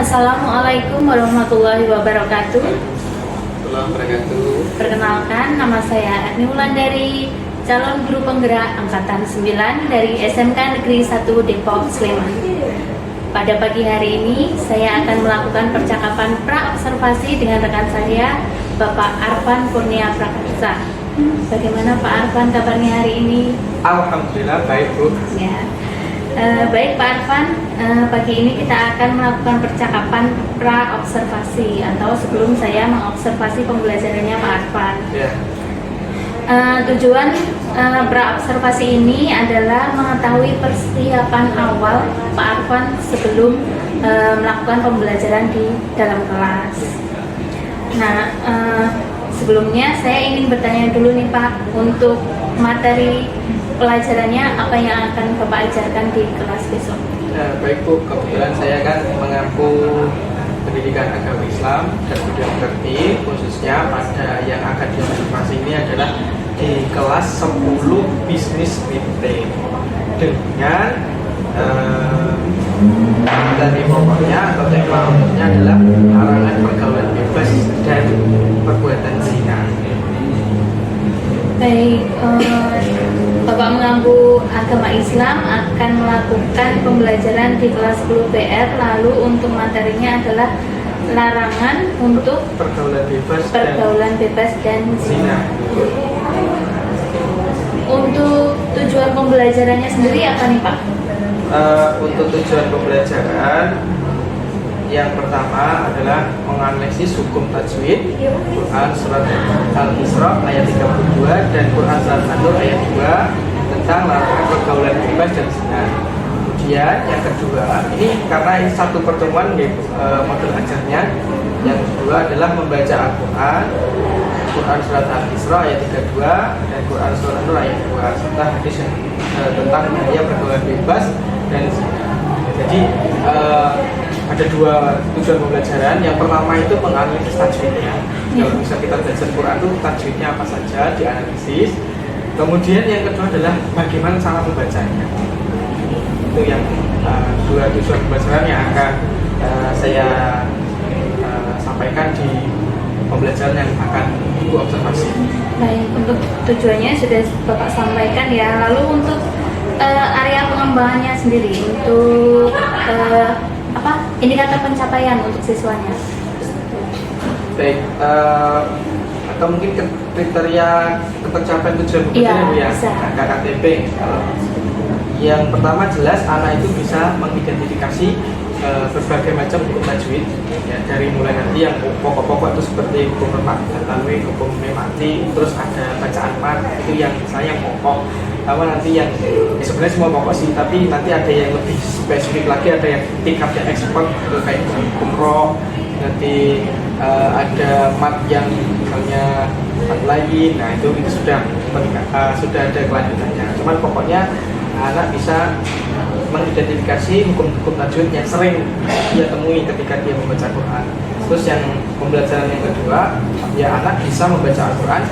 Assalamualaikum warahmatullahi wabarakatuh. Wabarakatuh. Perkenalkan, nama saya Agni Wulandari, calon guru penggerak angkatan 9 dari SMK Negeri 1 Depok, Sleman. Pada pagi hari ini, saya akan melakukan percakapan pra-observasi dengan rekan saya, Bapak Arfan Kurnia Prakasa. Bagaimana Pak Arfan kabarnya hari ini? Alhamdulillah baik, Bu. Ya. Baik Pak Arfan, pagi ini kita akan melakukan percakapan pra-observasi atau sebelum saya mengobservasi pembelajarannya Pak Arfan. Ya. Tujuan pra-observasi ini adalah mengetahui persiapan awal Pak Arfan sebelum melakukan pembelajaran di dalam kelas. Nah, sebelumnya saya ingin bertanya dulu nih Pak, untuk materi pelajarannya apa yang akan Bapak ajarkan di kelas besok? Baik, Bu, kebetulan saya kan mengampu pendidikan agama Islam dan budaya mengerti, khususnya pada yang akan diobservasi ini adalah di kelas 10 bisnis meeting dengan dari pokoknya atau tema umumnya adalah larangan pergaulan bebas dan perbuatan zina. Baik, Bapak mengampu agama Islam akan melakukan pembelajaran di kelas 10 PR, lalu untuk materinya adalah larangan untuk pergaulan bebas dan zina. Untuk tujuan pembelajarannya sendiri apa nih Pak? Untuk tujuan pembelajaran yang pertama adalah menganalisis hukum tajwid, Quran surat Al-Isra ayat 32 dan Quran surat An-Nur ayat 2 tentang larangan pergaulan bebas dan zina. Kemudian yang kedua, ini karena ini satu pertemuan di model ajarnya. Yang kedua adalah membaca Al-Quran, Quran surat Al-Isra ayat 32 dan Quran surat An-Nur ayat 2 serta hadis tentang bahaya pergaulan bebas dan zina. Jadi ada dua tujuan pembelajaran. Yang pertama itu menganalisis tajwidnya. Kalau bisa kita belajar Quran itu tajwidnya apa saja dianalisis. Kemudian yang kedua adalah bagaimana cara membacanya. Itu yang dua tujuan pembelajaran yang akan saya sampaikan di pembelajaran yang akan Ibu observasi. Baik, untuk tujuannya sudah Bapak sampaikan ya. Lalu untuk area pengembangannya sendiri, untuk indikator pencapaian untuk siswanya? Baik, atau mungkin kriteria pencapaian tujuan pembelajaran Bu ya, KKTP. Yang pertama jelas anak itu bisa mengidentifikasi berbagai macam hukum tajwid ya, dari mulai nanti yang pokok-pokok itu seperti hukum tanwin, hukum memati, terus ada bacaan mat, itu yang misalnya yang pokok. Sama nanti yang sebenarnya semua pokok sih, tapi nanti ada yang lebih spesifik lagi, ada yang tingkatnya ekspert kayak hukum roh, nanti ada mat yang misalnya mat lain. Nah itu sudah ada kelanjutannya. Cuman pokoknya anak bisa mengidentifikasi hukum-hukum tajwid yang sering dia temui ketika dia membaca Quran. Terus yang pembelajaran yang kedua, ya anak bisa membaca Al-Quran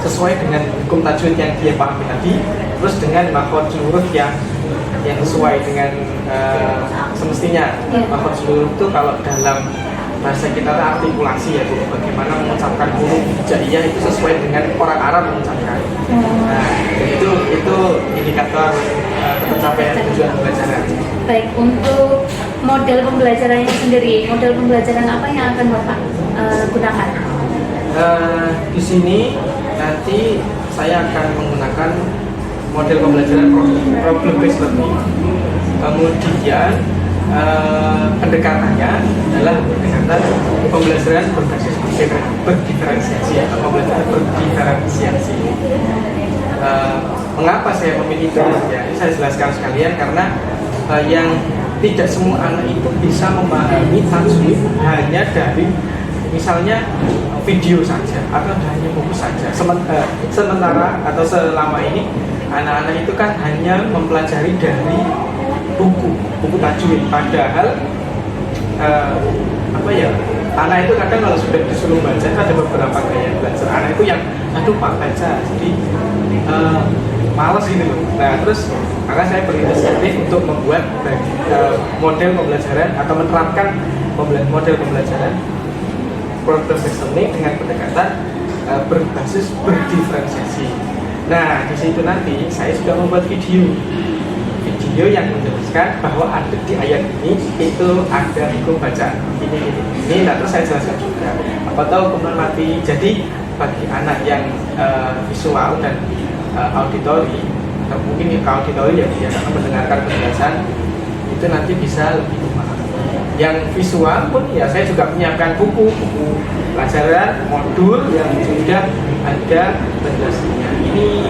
sesuai dengan hukum tajwid yang dia pahami tadi, terus dengan makhraj huruf yang sesuai dengan semestinya. Makhraj huruf itu kalau dalam bahasa kita artikulasi ya Bu, bagaimana mengucapkan huruf hijaiyah itu sesuai dengan orang Arab mengucapkan. Nah, itu indikator pencapaian tujuan pembelajaran. Baik, untuk model pembelajarannya sendiri, model pembelajaran apa yang akan Bapak gunakan? Di sini nanti saya akan menggunakan model pembelajaran problem based learning. Kemudian pendekatannya adalah pendekatan pembelajaran berbasis berdiferensiasi atau pembelajaran berdiferensiasi. Mengapa saya memilih itu? Ya, ini saya jelaskan sekalian karena yang tidak semua anak itu bisa memahami tajwid hanya dari misalnya video saja atau hanya buku saja. Sementara atau selama ini anak-anak itu kan hanya mempelajari dari buku tajwid. Padahal anak itu kadang kalau sudah disuruh baca ada beberapa gaya belajar anak itu yang aduh Pak baca. Jadi males gitu loh. Nah terus maka saya berinisiatif untuk membuat model pembelajaran atau menerapkan model pembelajaran problem listening dengan pendekatan berbasis berdiferensiasi. Nah di situ nanti saya sudah membuat video yang menjelaskan bahwa ada di ayat ini itu ada hukum bacaan ini. Nah terus saya jelaskan juga apa tahu hukuman mati. Jadi bagi anak yang visual dan auditori, atau mungkin yang auditori ya dia akan mendengarkan penjelasan itu nanti bisa lebih memahami. Yang visual pun ya saya juga menyiapkan buku pelajaran modul yang sudah ada penjelasannya. Ini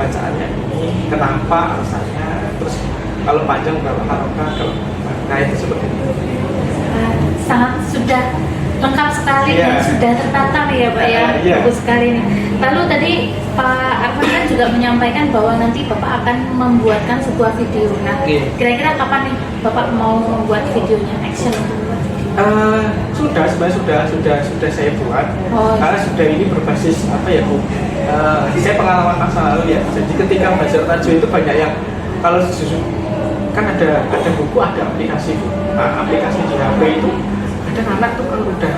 bacaannya ini kenapa alasannya, terus kalau panjang berapa harokah, nah itu seperti itu. Sangat sudah lengkap sekali dan sudah tertata ya Pak ya, bagus sekali nih. Lalu tadi Pak Arfan kan juga menyampaikan bahwa nanti Bapak akan membuatkan sebuah video. Nah, kira-kira kapan nih Bapak mau membuat videonya, action untuk membuat video? Sebenarnya sudah saya buat. Karena sudah ini berbasis apa ya Bu? Saya pengalaman masa lalu ya. Jadi ketika belajar tajwid itu banyak yang kalau kan ada buku, ada aplikasi Bu. Nah, aplikasi di HP itu kadang anak tuh kalau udah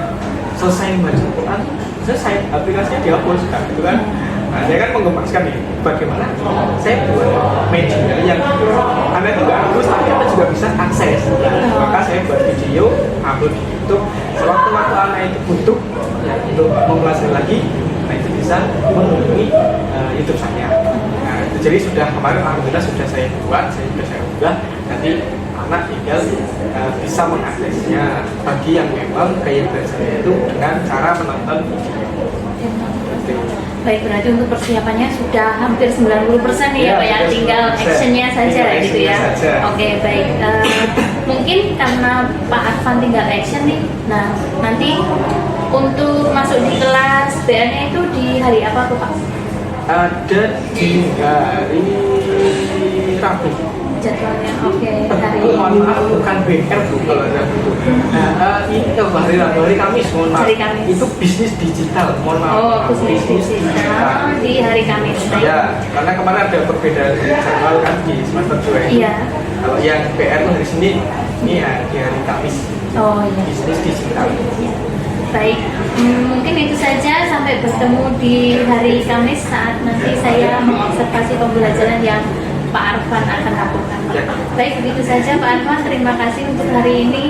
selesai membaca Quran selesai aplikasinya dihapus gitu kan. Nah saya kan menggemaskan nih bagaimana saya buat media yang anak itu nggak hapus tapi kita juga bisa akses. Maka saya buat video upload di YouTube. Sewaktu-waktu anak itu butuh ya, untuk mempelajari lagi, nah itu bisa menghubungi YouTube saya. Nah itu jadi sudah kemarin alhamdulillah sudah saya buat, saya unggah. Nanti anak tinggal bisa mengaksesnya bagi yang memang gaya belajarnya itu dengan cara menonton video. Baik, berarti untuk persiapannya sudah hampir 90% nih ya Pak ya, tinggal actionnya saja gitu ya. Oke, baik. Mungkin karena Pak Arfan tinggal action nih, nah nanti untuk masuk di kelas BN-nya itu di hari apa tuh Pak? Ada di hari Rabu. Jadwalnya oke, hari maaf bukan BR Bu kalau ada Bu. Ini hari Kamis, mohon maaf. Hari Kamis. Itu bisnis digital, mohon maaf. Oh, bisnis digital di hari Kamis. Ya, karena kemarin ada perbedaan jadwal kan di semester 2 ini. Iya. Kalau yang BR itu hari Senin, ini ya di hari Kamis. Oh iya. Bisnis digital. Baik, mungkin itu saja, sampai bertemu di hari Kamis saat nanti saya mengobservasi pembelajaran yang Pak Arfan akan lakukan. Baik, begitu saja Pak Arfan, terima kasih untuk hari ini.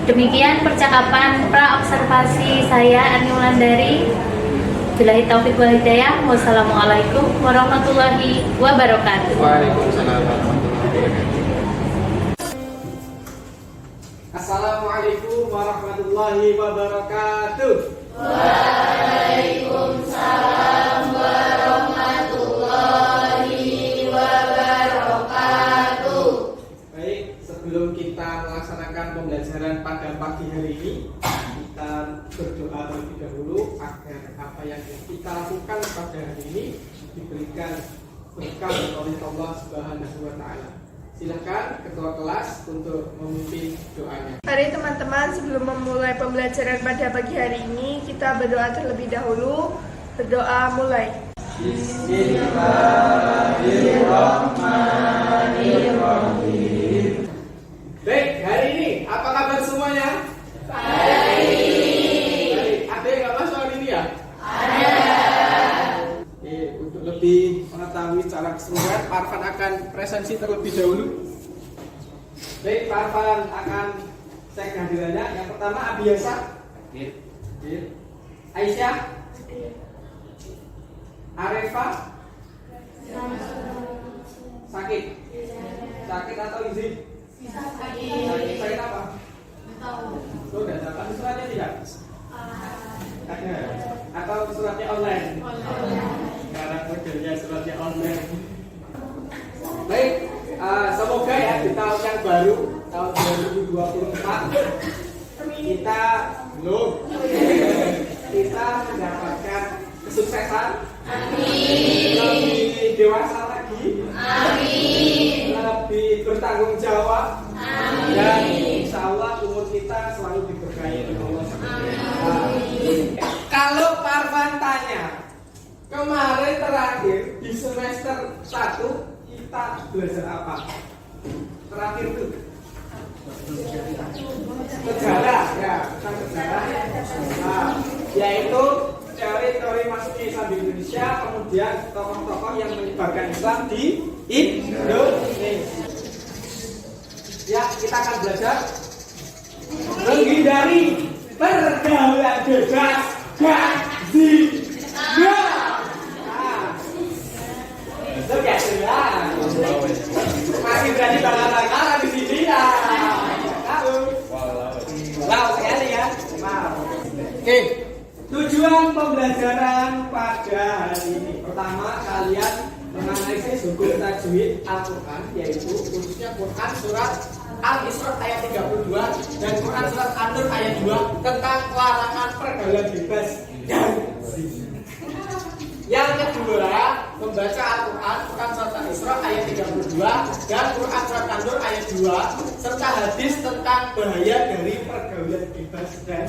Demikian percakapan pra-observasi saya, Arni Wulandari. Billahi taufiq wal hidayah. Wassalamualaikum warahmatullahi wabarakatuh. Waalaikumsalam warahmatullahi wabarakatuh. Assalamualaikum warahmatullahi wabarakatuh. Waalaikumsalam warahmatullahi wabarakatuh. Baik, sebelum kita melaksanakan pembelajaran pada pagi hari ini, kita berdoa terlebih dahulu agar apa yang kita lakukan pada hari ini diberikan berkah oleh Allah Subhanahu wa Ta'ala. Silakan ketua kelas untuk memimpin doanya. Mari teman-teman, sebelum memulai pembelajaran pada pagi hari ini, kita berdoa terlebih dahulu. Berdoa mulai. Bismillahirrahmanirrahim. Baik, hari ini apa kabar semuanya? Baik. Ada yang nggak masuk hari ini ya? Ada. Untuk lebih mengetahui secara keseluruhan, Pak Arfan akan presensi terlebih dahulu. Baik, Pak Arfan akan cek kehadirannya. Yang pertama Abiyasa. Aisyah. Arefa. Sakit. Sakit atau izin? Sakit apa? Lo udah dapat suratnya tidak? Ada. Atau suratnya online? Karena modelnya suratnya online. Baik, semoga ya di tahun yang baru, tahun 2024 kita mendapatkan kesuksesan. Amin. Lebih dewasa lagi. Amin. Lebih bertanggung jawab. Amin. Dan insya Allah umur kita selalu diberkahi oleh Allah. Amin. Kalau Pak Arfan tanya, kemarin terakhir di semester 1 kita belajar apa? Terakhir itu sejarah, ya, tentang sejarah. Nah, yaitu teori-teori masuknya Islam di Indonesia, kemudian tokoh-tokoh yang menyebarkan Islam di Indonesia. Ya, kita akan belajar menghindari pergaulan bebas dan zina. Itu biasa ya. Masih berani bakar-bakaran di sini ya. Tahu? Wow sekali ya. Wow. Oke. Tujuan pembelajaran pada hari ini, pertama kalian menganalisis hukum tajwid Al-Quran, yaitu khususnya Quran surat Al-Isra ayat 32 dan Quran surat An-Nur ayat 2 tentang larangan pergaulan bebas dan zina. Yang kedua, membaca Al-Quran Quran surat Al-Isra ayat 32 dan Quran surat An-Nur ayat 2 serta hadis tentang bahaya dari pergaulan bebas dan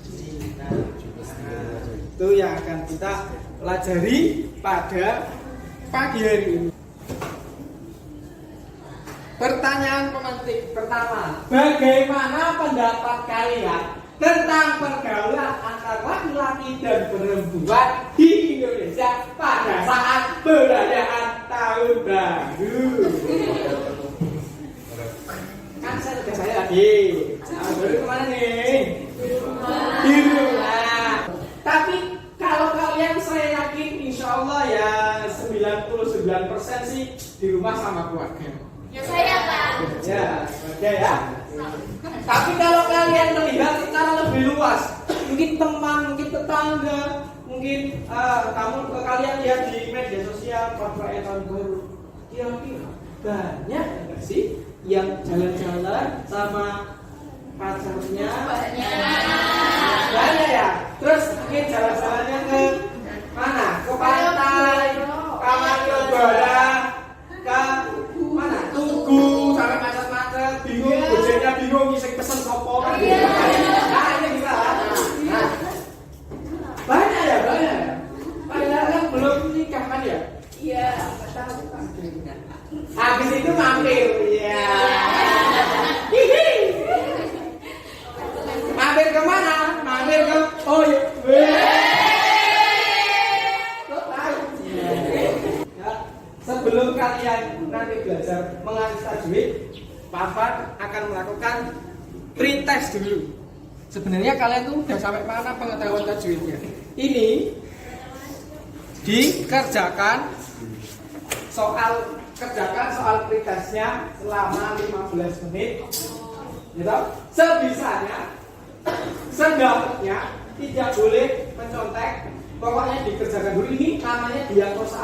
zina. Itu yang akan kita pelajari pada pagi hari ini. Pertanyaan pemantik pertama, bagaimana pendapat kalian tentang pergaulan antara laki-laki dan perempuan di Indonesia pada saat perayaan Tahun Baru? Kan saya tugas saya lagi. Tahun Baru kemana nih? Di rumah. Tapi kalau kalian, saya yakin insya Allah ya 99% sih di rumah sama keluarga. Ya saya Pak. Ya, oke ya. Tapi kalau kalian melihat secara lebih luas, mungkin teman, mungkin tetangga, mungkin kalian lihat di media sosial perayaan tahun baru, kira-kira banyak nggak sih yang jalan-jalan sama pacarnya? Banyak ya. Terus mungkin jalan-jalannya ke mana? Ke pantai, ke Malioboro, ke mana? Tugu, sampai macet-macet, bingung, bojenya bingung, ngisi pesen sopo. Nah, ini bisa. Nah, banyak ya, banyak ya. Padahal kan belum nikah kan ya? Iya, habis itu mampir, ya. Mampir ke mana? Mampir ke sebelum kalian nanti belajar menganalisis tajwid, Pak akan melakukan pretest dulu. Sebenarnya kalian tuh udah sampai mana pengetahuan tajwidnya? Ini kerjakan soal pretestnya selama 15 menit. Gitu? Sebisanya, sedapatnya, tidak boleh mencontek. Pokoknya dikerjakan dulu. Ini namanya diagnosa.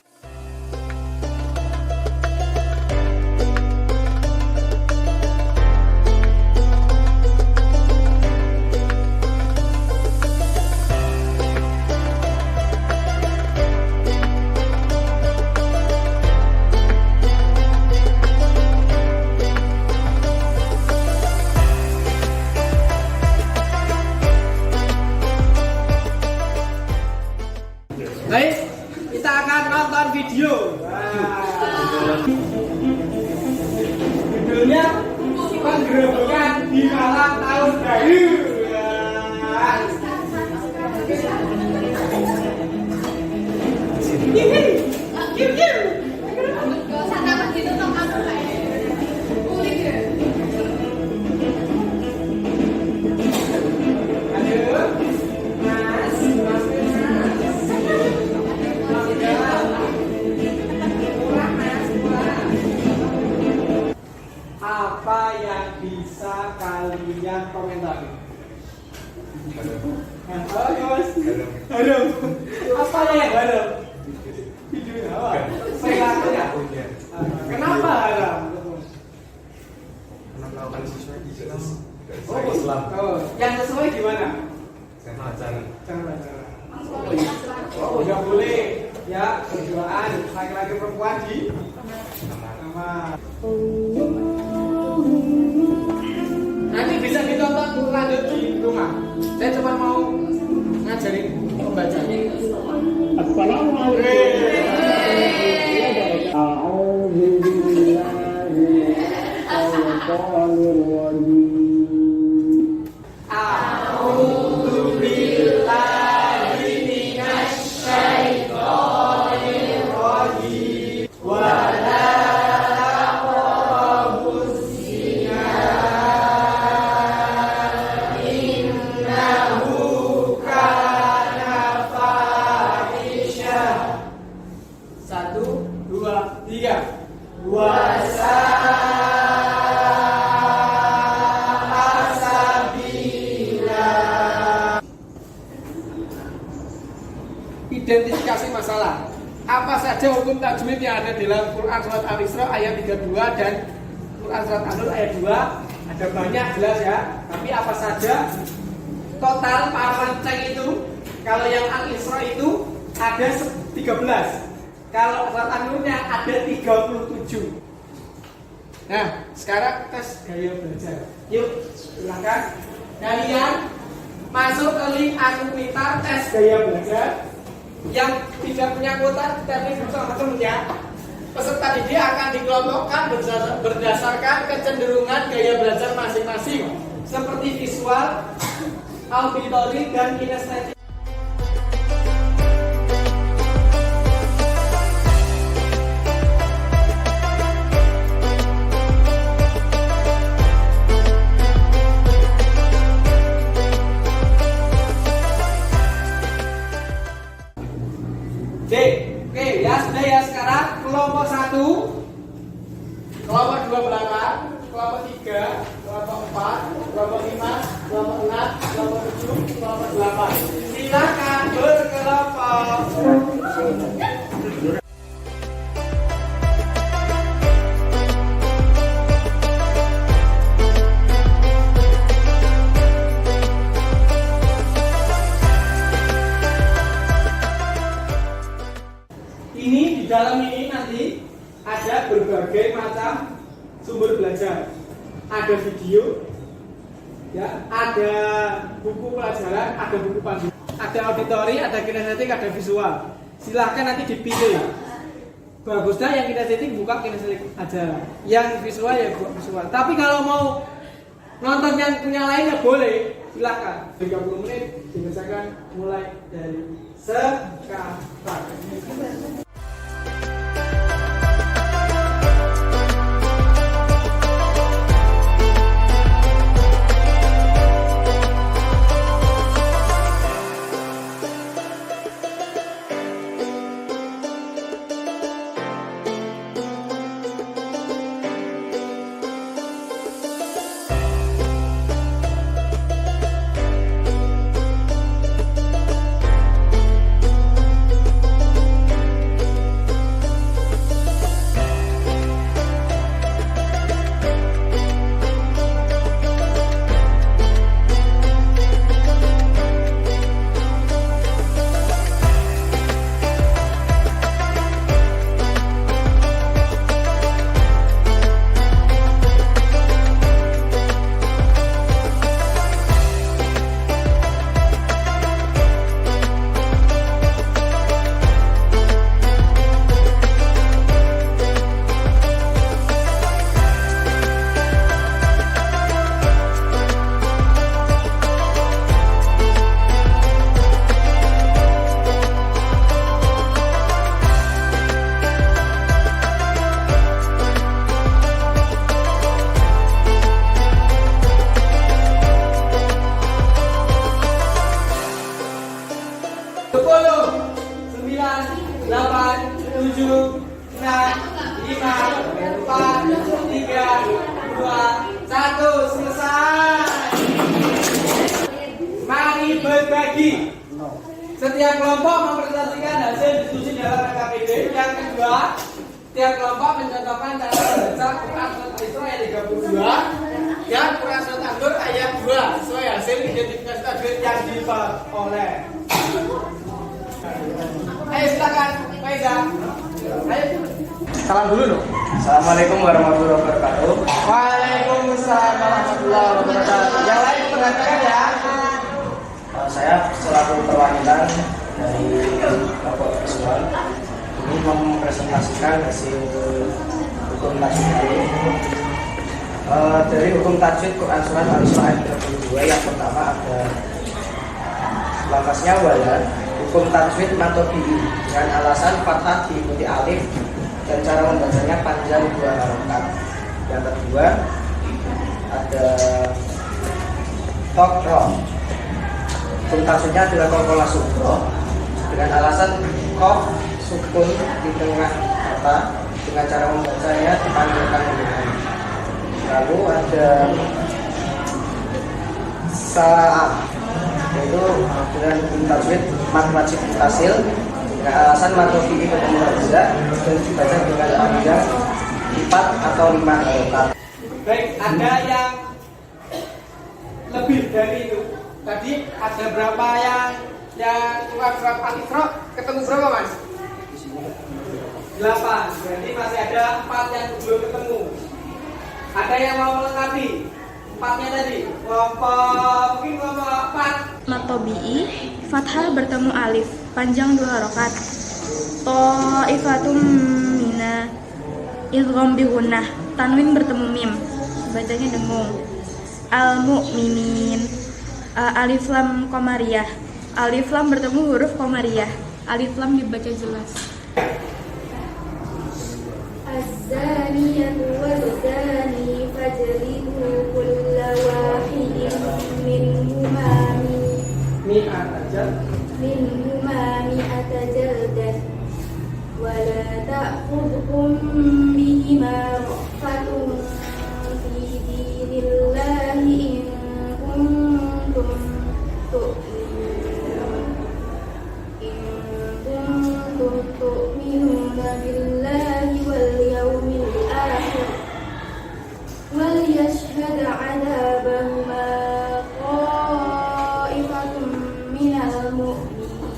Baik, kita akan nonton video. Judulnya penggerebekan di malam tahun baru. Apa yang bisa kalian komentari? Harum. Apa yang harum? Videonya apa? Perilakunya. Kenapa haram? Karena melakukan sesuai di Islam. Yang sesuai gimana? Jangan pacaran. Jangan pacaran. Nggak boleh ya berduaan laki-laki perempuan di kamar. Nanti bisa ditonton lanjut di rumah. Saya cuma mau ngajarin membaca. Satu, dua, tiga. Identifikasi masalah. Apa saja hukum tajwid yang ada dalam Quran surat Al-Isra ayat 32 dan Quran surat An-Nur ayat 2? Ada banyak jelas ya. Tapi apa saja total paragraf itu? Kalau yang Al-Isra itu ada 13. Kalau surat An-Nurnya ada 37. Nah, sekarang tes gaya belajar. Yuk, silakan. Kalian masuk ke link akun Twitter tes gaya belajar. Yang tidak punya kuota, teknik bersama temennya. Peserta didik akan dikelompokkan berdasarkan kecenderungan gaya belajar masing-masing, seperti visual, auditory, dan kinestetik. Oke, ya sudah ya. Sekarang kelompok 1, kelompok 2 belakang, kelompok 3, kelompok 4, kelompok 5, kelompok 6, kelompok 7, kelompok 8. Silakan berkelompok. Ini di dalam ini nanti ada berbagai macam sumber belajar. Ada video, ya, ada buku pelajaran, ada buku panduan, ada auditori, ada kinestetik, ada visual. Silahkan nanti dipilih. Bagusnya yang kinestetik buka kinestetik aja, yang visual ya buka visual. Tapi kalau mau nonton yang punya lain ya boleh, silahkan. 30 menit dibacakan mulai dari sekarang. Berbagi. Setiap kelompok mempresentasikan hasil diskusi dalam KPD. Yang kedua, setiap kelompok mencontohkan cara membaca Quran Surat Al-Isra ayat 32 dan Quran Surat An-Nur ayat 2 sesuai hasil identifikasi tajwid yang diperoleh. Ayo silakan, Faiza. Ayo. Salam dulu dong. Assalamualaikum warahmatullahi wabarakatuh. Waalaikumsalam warahmatullahi wabarakatuh. Yang lain berantakan ya. Saya selaku perwakilan dari kelompok visual ini mempresentasikan hasil hukum tajwid ini. Dari hukum tajwid Quran Surat Al-Isra ayat 32 yang pertama ada lafaznya wala. Hukum tajwid matobi'i dengan alasan fathah diikuti alif dan cara membacanya panjang 2 harokat. Yang kedua ada tokro. Hukum tajwidnya adalah kokola sukro dengan alasan kof sukun di tengah kata dengan cara membacanya dipanjangkan dengan. Lalu ada salah, yaitu dengan hukum tajwid mat wajib mutasil dengan alasan matofi'i ketemu hamzah dan dibaca dengan panjang 4 atau 5 harokat. Baik, ada yang lebih dari itu. Tadi ada berapa yang surat Al-Isra ketemu berapa mas? 8. Berarti masih ada 4 yang belum ketemu. Ada yang mau melengkapi 4-nya tadi? Mungkin kelompok 4. Matobi'i, fathah bertemu alif, panjang 2 harokat. Ta'ifatum mina, idgham bi gunnah, tanwin bertemu mim, bacanya dengung. Al-mu'minin, alif lam qamariyah, alif lam bertemu huruf qamariyah, alif lam dibaca jelas. Az-zaniyatu waz-zani fajlidu kulla wahidin minhuma mi'ata jaldah wa la ta'khudhukum bihima ra'fatun fi dinillahi in kuntum tu'minuna billahi wal yawmil akhir wal yashhad 'adabahuma qa'ifatun minal mu'minin.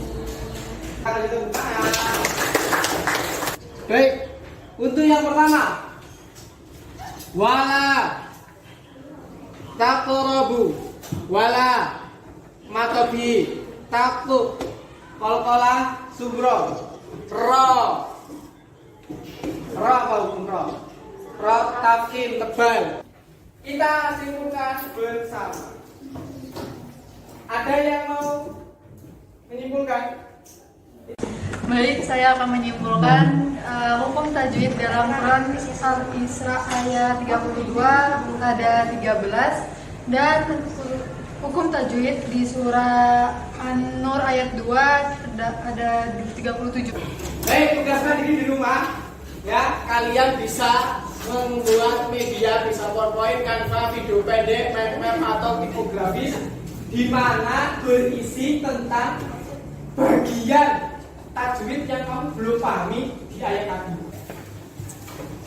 Baik, untuk yang pertama wala taqrabu, wala matobi taku kolkola subro ro apa hukum ro takin tebal. Kita simpulkan bersama. Ada yang mau menyimpulkan? Baik, saya akan menyimpulkan hukum tajwid dalam Quran Al-Isra ayat 32 ada 13 dan hukum tajwid di surah An-Nur ayat 2 ada 37. Baik, tugaskan diri di rumah ya. Kalian bisa membuat media, bisa PowerPoint, Canva, video pendek, meme atau tipografis di mana berisi tentang bagian tajwid yang kamu belum pahami di ayat tadi.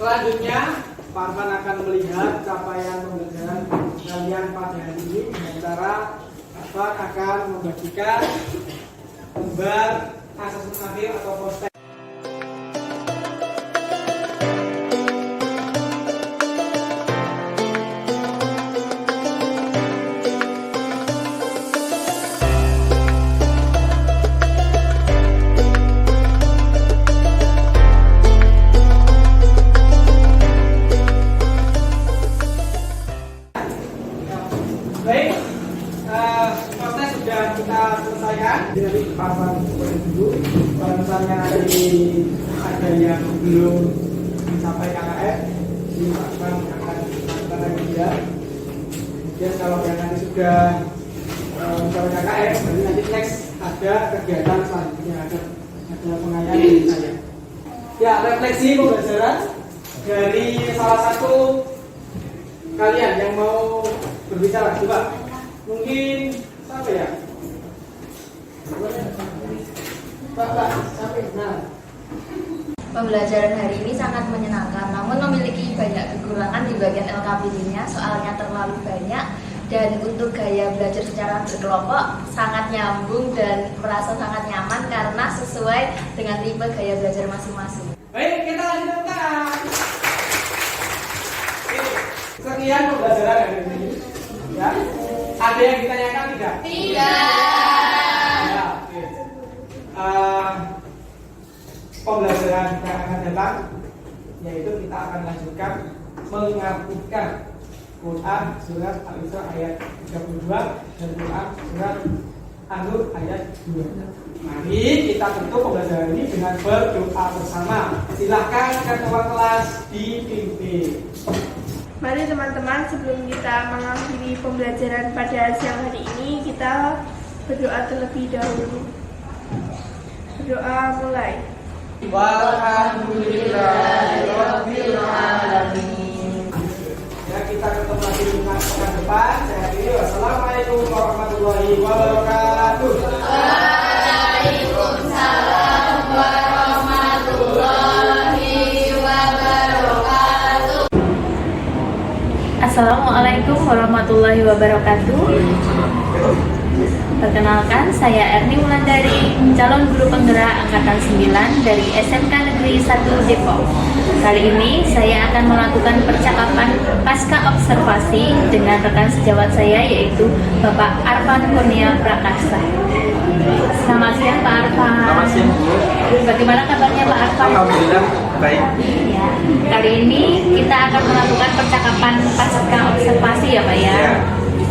Selanjutnya, Pak Arfan akan melihat capaian pembelajaran kalian pada hari ini dengan cara Pak akan membagikan gambar asesmen akhir atau poster. Baik, proses sudah kita selesaikan. Dari papan dulu, kalau misalnya ada yang belum mencapai KKF, di papan akan melakukan lagi ya. Kemudian kalau yang nanti sudah mencapai KKF, berarti nanti next ada kegiatan selanjutnya, ada pengayaan dari saya. Ya, refleksi pembelajaran dari salah satu kalian yang mau berbicara, coba mungkin siapa ya? Pak, sampai nah. Pembelajaran hari ini sangat menyenangkan, namun memiliki banyak kekurangan di bagian LKPD-nya, soalnya terlalu banyak. Dan untuk gaya belajar secara berkelompok sangat nyambung dan merasa sangat nyaman karena sesuai dengan tipe gaya belajar masing-masing. Baik, kita lanjutkan. Sekian pembelajaran hari ini. Ya, Ada yang ditanyakan tidak? Ya, oke. Pembelajaran yang akan datang, yaitu kita akan lanjutkan mengartikan Quran surat Al-Isra ayat 32 dan Quran surat An-Nur ayat 2. Mari kita tutup pembelajaran ini dengan berdoa bersama. Silahkan ketua kelas dipimpin. Mari teman-teman, sebelum kita mengakhiri pembelajaran pada siang hari ini, kita berdoa terlebih dahulu. Berdoa mulai. Walhamdulillahirabbil alamin. Ya, kita ketemu lagi di pekan depan. Saya akhiri. Wassalamualaikum warahmatullahi wabarakatuh. Waalaikumsalam warahmatullahi wabarakatuh. Assalamualaikum warahmatullahi wabarakatuh. Perkenalkan, saya Erni Wulandari, calon guru penggerak angkatan 9 dari SMK Negeri 1 Depok. Kali ini saya akan melakukan percakapan pasca observasi dengan rekan sejawat saya, yaitu Bapak Arfan Kurnia Prakasa. Selamat siang Pak Arfan. Selamat siang, Bu. Bagaimana kabarnya Pak Arfan? Alhamdulillah baik. Ya, kali ini kita akan melakukan percakapan pasca observasi ya Pak ya.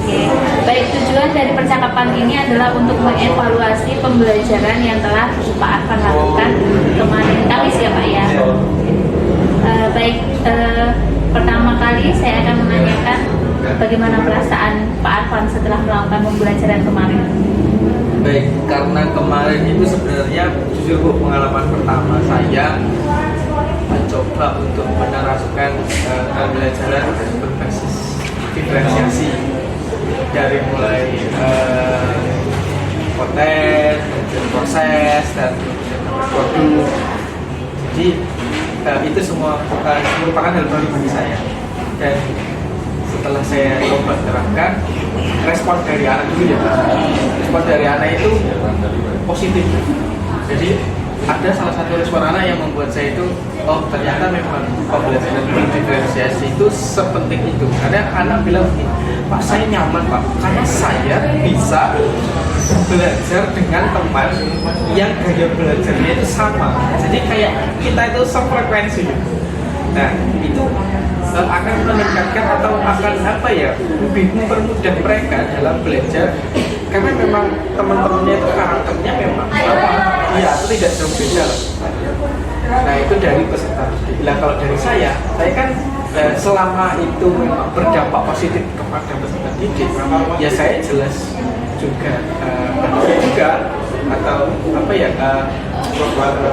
Oke. Baik, tujuan dari percakapan ini adalah untuk mengevaluasi pembelajaran yang telah Pak Arfan lakukan kemarin Kamis ya Pak ya. Pertama kali saya akan menanyakan bagaimana perasaan Pak Arfan setelah melakukan pembelajaran kemarin. Baik, karena kemarin itu sebenarnya jujur Bu, pengalaman pertama saya mencoba untuk menerapkan pembelajaran berbasis diferensiasi dari mulai konten, proses dan produk. Jadi itu semua merupakan hal baru bagi saya. Dan setelah saya coba terapkan, respon dari anak dulu ya, respon dari anak itu positif. Jadi ada salah satu respon anak yang membuat saya itu, oh ternyata memang pembelajaran diferensiasi itu sepenting itu. Karena anak bilang, Pak saya nyaman Pak, karena saya bisa belajar dengan teman yang gaya belajarnya itu sama. Jadi kayak kita itu sefrekuensi. Nah itu akan meningkatkan atau akan lebih mempermudah mereka dalam belajar, karena memang teman-temannya itu karakternya memang itu tidak jauh beda lah. Nah itu dari peserta. Bila kalau dari saya kan selama itu memang berdampak positif kepada peserta didik, ya saya jelas juga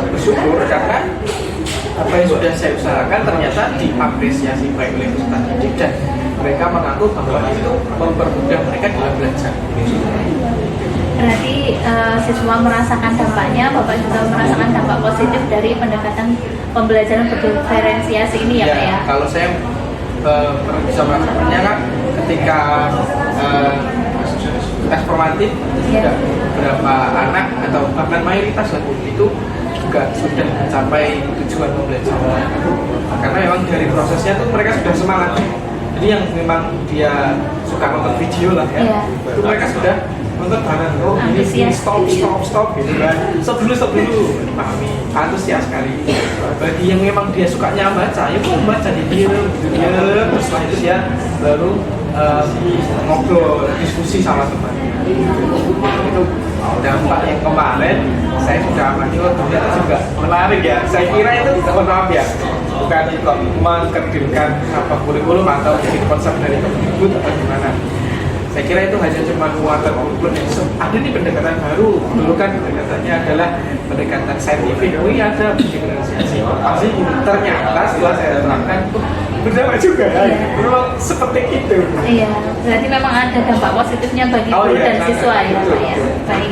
bersyukur karena apa yang sudah saya usahakan ternyata diapresiasi baik oleh peserta didik dan mereka mengaku bahwa itu mempermudah mereka dalam belajar. Berarti siswa merasakan dampaknya, Bapak juga merasakan dampak positif dari pendekatan pembelajaran berdiferensiasi ini ya Pak ya? Kalau saya bisa merasakannya kan ketika tes formatif juga beberapa anak atau bahkan mayoritas itu juga sudah mencapai tujuan pembelajaran, karena memang dari prosesnya tuh mereka sudah semangat. Jadi yang memang dia suka nonton video lah ya, itu mereka sudah nonton bareng, oh ini stop gitu kan, stop dulu pahami, antusias sekali. Bagi yang memang dia sukanya baca, ya membaca dia terus setelah itu dia baru ngobrol, diskusi sama teman. Itu dampak yang kemarin saya sudah amati, ternyata juga menarik ya. Saya kira itu mohon maaf ya, bukan kok mengkerdilkan kurikulum atau konsep dari Kemdikbud atau gimana. Saya kira itu hanya cuma muatan kurikulum yang ada nih pendekatan baru. Dulu kan pendekatannya adalah pendekatan saintifik. Oh iya ada diferensiasi. Pasti ternyata setelah saya terangkan, berdampak juga ya. Memang seperti itu. Iya, berarti memang ada dampak positifnya bagi guru dan siswa ya Pak ya. Baik.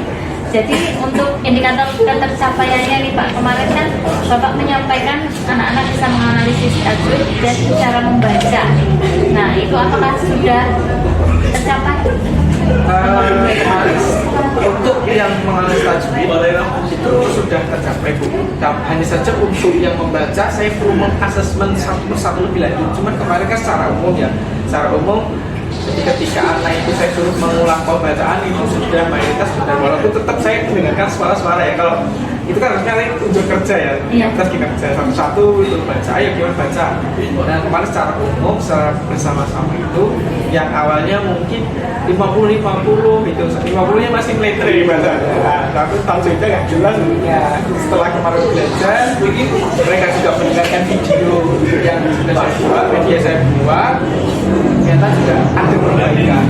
Jadi untuk indikator tercapaiannya nih Pak, kemarin kan Bapak menyampaikan anak-anak bisa menganalisis tajwid dan cara membaca. Nah itu apakah sudah tercapai? Untuk yang menganalisis tajwid itu sudah tercapai Bu. Hanya saja untuk yang membaca saya perlu mengasesmen satu persatu lebih lanjut. Cuman kemarin kan secara umum ya, secara umum Jadi ketika anak itu saya suruh mengulang pembacaan itu sudah mayoritas sudah, walaupun tetap saya dengarkan suara-suara ya. Kalau itu kan harusnya unsur kerja ya, terus kinerja satu-satu itu baca, ayo gimana baca. Nah kemarin secara umum, secara bersama-sama itu yang awalnya mungkin 50-50 gitu, 50-nya masih meletre bacanya. Nah, tapi tajwidnya nggak jelas. Ya, setelah kemarin belajar, mereka juga mendengarkan video yang sudah saya buat, media saya buat, ternyata juga ada perbaikan.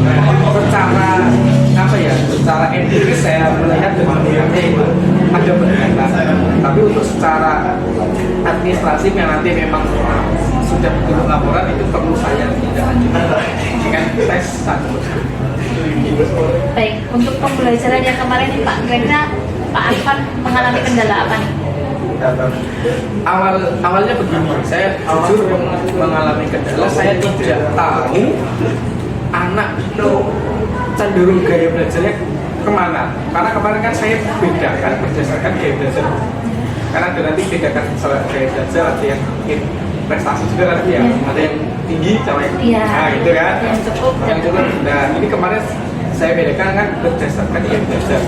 Nah, secara apa ya, secara empiris saya melihat kemudiannya itu ada peningkatan. Tapi untuk secara administratif yang nanti memang sudah betul laporan itu perlu saya tidak lanjutkan dengan tes satu. Baik, untuk pembelajaran yang kemarin nih Pak, kira-kira Pak Arfan mengalami kendala apa nih? Awalnya begini, saya jujur mengalami kendala, saya tidak tahu anak itu cenderung gaya belajarnya kemana. Karena kemarin kan saya bedakan berdasarkan gaya belajar. Karena ada nanti bedakan salah gaya belajar, ada yang mungkin prestasi juga kan ya, ada yang tinggi sama yang nah itu kan yang cukup. Nah ini kemarin saya bedakan kan berdasarkan gaya belajar.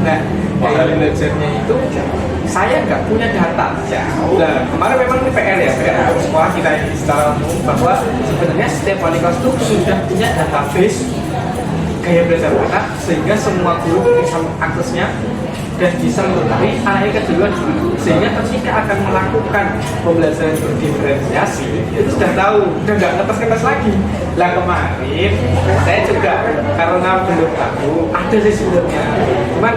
Nah gaya belajarnya itu saya nggak punya data. Nah kemarin memang ini PR ya, PR sekolah kita ini secara umum bahwa sebenarnya setiap wali kelas itu sudah punya database gaya belajar anak sehingga semua guru bisa mengaksesnya dan bisa mengetahui anaknya keduluan sehingga ketika akan melakukan pembelajaran berdiferensiasi itu sudah tahu, udah nggak ngetes lagi. Lah kemarin saya juga karena belum tahu ada sih sebenarnya, cuman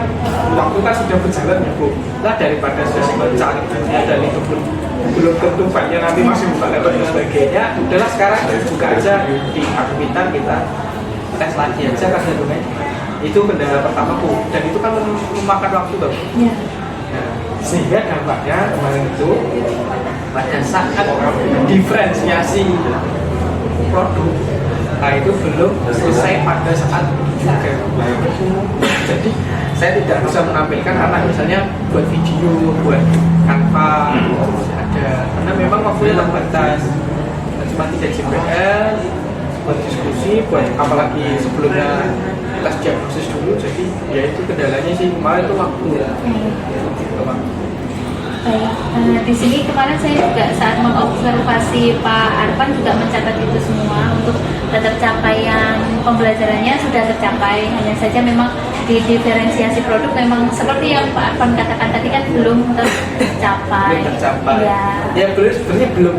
waktu kan sudah berjalan ya Bu. Lah daripada saya mencari dan itu belum tentu banyak nanti masih buka laptop dan sebagainya, udahlah sekarang buka aja di Akmitan kita tes lagi aja kan dokumen. Itu kendala pertamaku dan itu kan memakan waktu Bang. Nah, sehingga dampaknya kemarin itu pada saat diferensiasi produk, nah itu belum selesai pada saat juga. Jadi saya tidak bisa menampilkan anak misalnya buat video, buat Canva, ada karena memang waktunya terbatas, cuma 3 JPL buat diskusi, buat apalagi sebelumnya tes diagnosis dulu, jadi ya itu kendalanya sih kemarin itu waktu ya. Baik, di sini kemarin saya juga saat mengobservasi Pak Arfan juga mencatat itu semua untuk tercapaian pembelajarannya sudah tercapai, hanya saja memang di diferensiasi produk memang seperti yang Pak Arfan katakan tadi kan belum tercapai. Ya sebenarnya belum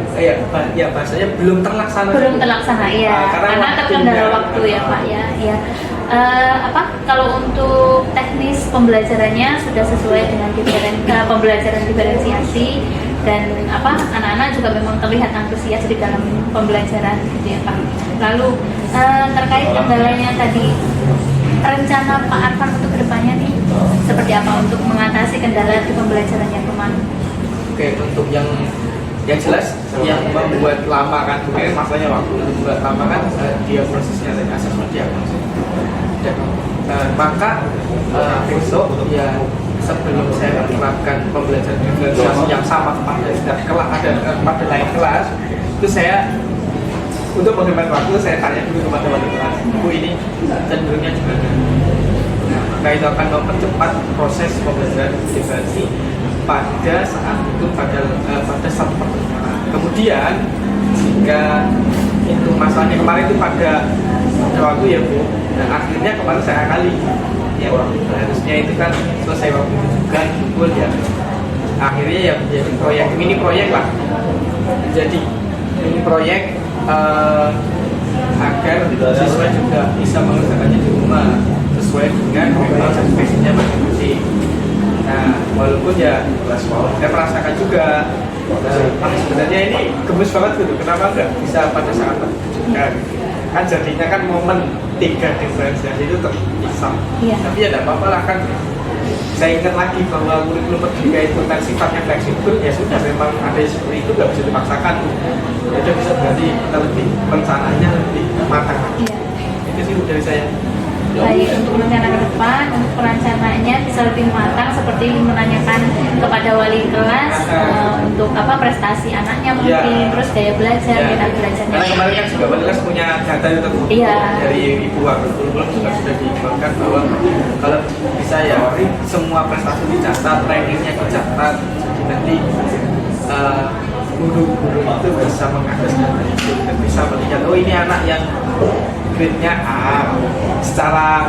ya bahasanya belum terlaksana. Belum terlaksana ya, karena terkendala waktu ya Pak ya. Kalau untuk teknis pembelajarannya sudah sesuai dengan pembelajaran diferensiasi dan anak-anak juga memang terlihat antusias di dalam pembelajaran gitu ya Pak. Lalu terkait kendalanya tadi, rencana Pak Arfan untuk kedepannya nih seperti apa untuk mengatasi kendala di pembelajaran yang kemarin? Oke, untuk yang jelas yang membuat lama kan, mungkin masalahnya waktu membuat lama kan diagnosisnya dan asesmen diagnosis. Dan maka besok ya sebelum saya menerapkan pembelajaran diferensiasi yang sama pada pada lain kelas, itu saya untuk menghemat waktu saya tanya dulu kepada wali kelas, Bu ini cenderungnya gimana? Nah, maka itu akan mempercepat proses pembelajaran diferensiasi pada saat itu pada satu pertemuan. Kemudian jika itu masalahnya kemarin itu pada waktu ya Bu, dan akhirnya kemarin saya akali ya harusnya itu kan selesai waktu itu juga kumpul ya, akhirnya ya menjadi proyek mini proyek lah, jadi mini proyek agar siswa juga bisa mengerjakannya di rumah sesuai dengan memang spesifikasinya masing-masing. Nah, walaupun ya saya merasakan juga sebenarnya ini gemes banget gitu, kenapa nggak bisa pada saat juga kan jadinya kan momen 3 diferensiasi itu terpisah. Tapi ya tidak apa-apa lah kan, saya ingat lagi bahwa kurikulum merdeka itu kan sifatnya fleksibel, ya sudah memang ada seperti itu nggak bisa dipaksakan. Ya udah bisa berarti kita lebih rencananya lebih matang. Itu sih dari saya. baik untuk rencana ke depan, untuk perencanaannya bisa lebih matang seperti menanyakan kepada wali kelas untuk apa prestasi anaknya mungkin, terus gaya belajar, minat belajarnya. Karena kemarin kan juga wali kelas punya data itu dari Ibu Wakil juga sudah dikembangkan bahwa kalau bisa ya semua prestasi dicatat, rankingnya dicatat, jadi nanti guru-guru itu bisa mengakses data itu dan bisa melihat oh ini anak yang grade-nya A secara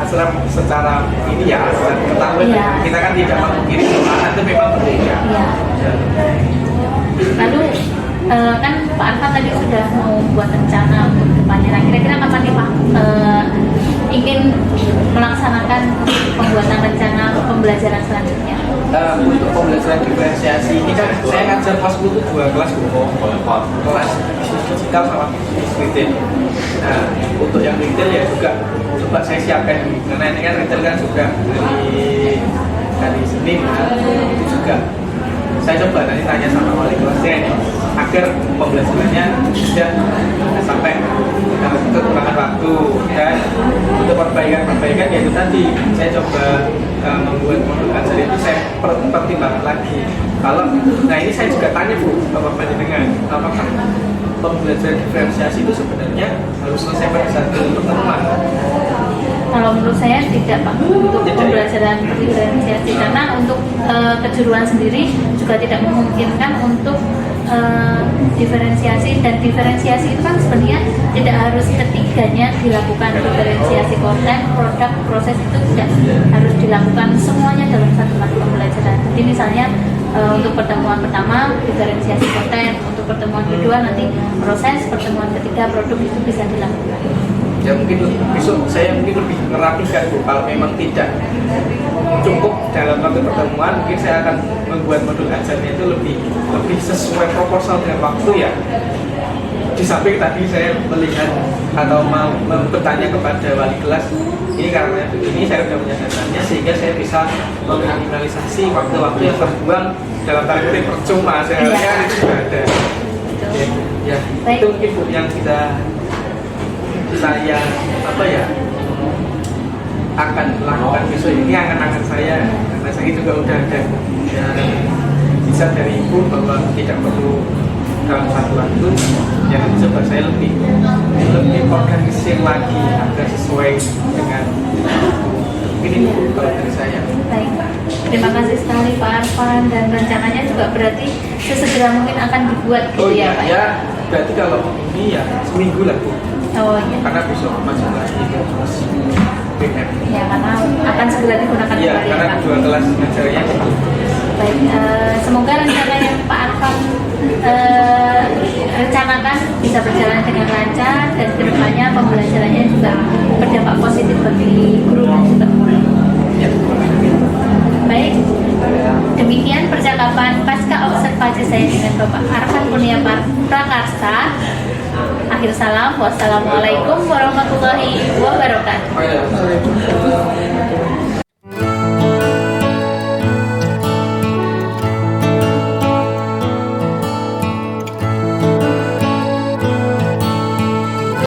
ini ya secara ketahuan kita kan tidak memungkiri bahwa anak itu memang berbeda. Lalu kan Pak Arfan tadi sudah mau buat rencana untuk depannya. Nah, kira-kira kapan nih Pak ingin melaksanakan pembuatan rencana pembelajaran selanjutnya? Untuk pembelajaran diferensiasi ini kan saya ngajar kelas 10 itu 2 kelas kelas bisnis digital sama bisnis retail. Nah untuk yang retail ya juga coba saya siapkan karena ini kan retail kan juga dari Senin itu juga saya coba nanti tanya sama wali kelasnya ini agar pembelajarannya tidak sampai kekurangan waktu dan untuk perbaikan yaitu tadi saya coba membuat modul ajar itu saya pertimbangkan lagi kalau nah ini saya juga tanya Bu Bapak Panjenengan apakah pembelajaran diferensiasi itu sebenarnya harus selesai pada satu pertemuan. Kalau menurut saya tidak Pak untuk pembelajaran diferensiasi karena untuk kejuruan sendiri juga tidak memungkinkan untuk diferensiasi dan diferensiasi itu kan sebenarnya tidak harus ketiganya dilakukan diferensiasi konten, produk, proses itu tidak harus dilakukan semuanya dalam satu mata pembelajaran. Jadi misalnya untuk pertemuan pertama diferensiasi konten, untuk pertemuan kedua nanti proses, pertemuan ketiga produk itu bisa dilakukan. Ya mungkin besok saya mungkin lebih merapikan Bu kalau memang tidak cukup dalam waktu pertemuan mungkin saya akan membuat modul ajarnya itu lebih sesuai proposal dengan waktu ya. Di samping tadi saya melihat atau mau bertanya kepada wali kelas ini karena ini saya sudah punya datanya sehingga saya bisa meminimalisasi waktu-waktu yang terbuang dalam tanda kutip percuma seharusnya itu sudah ada. Ya, itu mungkin Bu yang kita saya akan melakukan besok ini angan-angan saya karena saya juga udah ada bisa dari Ibu bahwa tidak perlu dalam satu waktu yang coba saya lebih organisir lagi agar sesuai dengan ini kalau dari saya. Baik, terima kasih sekali Pak Arfan dan rencananya juga berarti sesegera mungkin akan dibuat gitu ya Pak? Ya, berarti kalau ini ya seminggu lah Bu. Oh iya. Karena besok masuk lagi terus BM. Ya karena akan segera digunakan Iya, kembali karena Pak. dua kelas ngajarnya. Baik, semoga rencana yang Pak Arfan rencanakan bisa berjalan dengan lancar dan kedepannya pembelajarannya juga berdampak positif bagi guru dan juga murid. Ya, Baik, demikian percakapan pasca observasi saya dengan Bapak Arfan Kurnia Prakarsa. Akhir salam, wassalamualaikum warahmatullahi wabarakatuh.